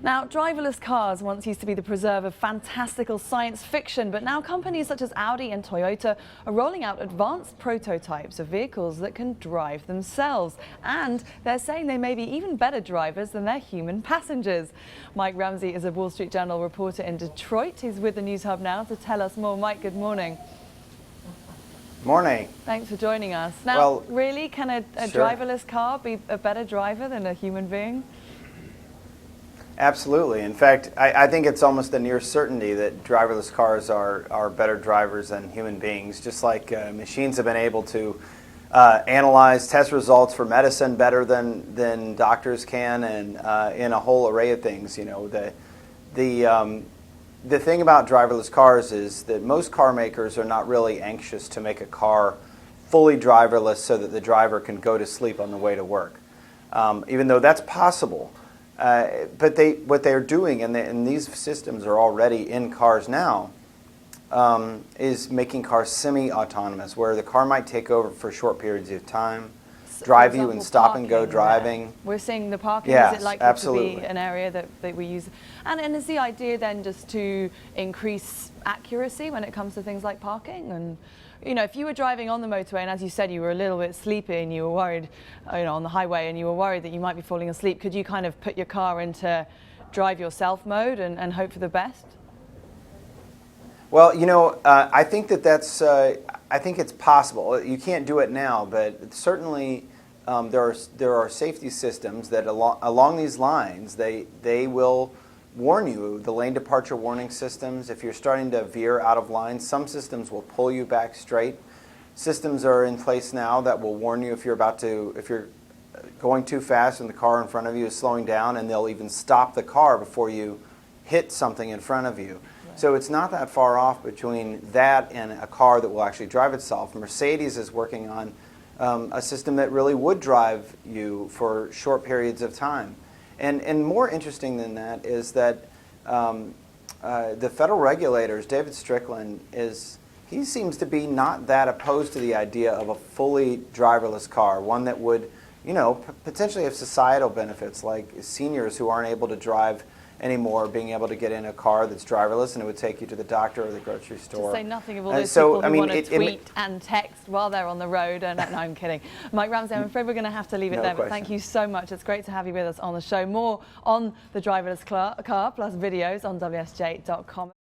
Now, driverless cars once used to be the preserve of fantastical science fiction, but now companies such as Audi and Toyota are rolling out advanced prototypes of vehicles that can drive themselves. And they're saying they may be even better drivers than their human passengers. Mike Ramsey is a Wall Street Journal reporter in Detroit. He's with the News Hub now to tell us more. Mike, good morning. Morning. Thanks for joining us. Now, well, really, can a sure. driverless car be a better driver than a human being? Absolutely. In fact, I think it's almost a near certainty that driverless cars are better drivers than human beings, just like machines have been able to analyze test results for medicine better than doctors can, and in a whole array of things. You know, the thing about driverless cars is that most car makers are not really anxious to make a car fully driverless so that the driver can go to sleep on the way to work, even though that's possible. But what they're doing, and these systems are already in cars now, is making cars semi-autonomous, where the car might take over for short periods of time, drive you and stop and go driving. Yeah. We're seeing the parking. Yes, is it likely absolutely. to be an area that we use? And is the idea then just to increase accuracy when it comes to things like parking? And you know, if you were driving on the motorway and, as you said, you were a little bit sleepy and you were worried, you know, on the highway, and you were worried that you might be falling asleep, could you kind of put your car into drive yourself mode and hope for the best? Well, you know, I think that's I think it's possible. You can't do it now, but certainly there are safety systems that along these lines they will warn you. The lane departure warning systems, if you're starting to veer out of line, some systems will pull you back straight. Systems are in place now that will warn you if you're going too fast and the car in front of you is slowing down, and they'll even stop the car before you hit something in front of you. Right. So it's not that far off between that and a car that will actually drive itself. Mercedes is working on a system that really would drive you for short periods of time. And more interesting than that is that the federal regulators, David Strickland, he seems to be not that opposed to the idea of a fully driverless car, one that would, you know, potentially have societal benefits, like seniors who aren't able to drive anymore being able to get in a car that's driverless, and it would take you to the doctor or the grocery store. To say nothing of all those people who want to tweet and text while they're on the road. No, I'm kidding. Mike Ramsey, I'm afraid we're going to have to leave it there, but thank you so much. It's great to have you with us on the show. More on the driverless car, plus videos on WSJ.com.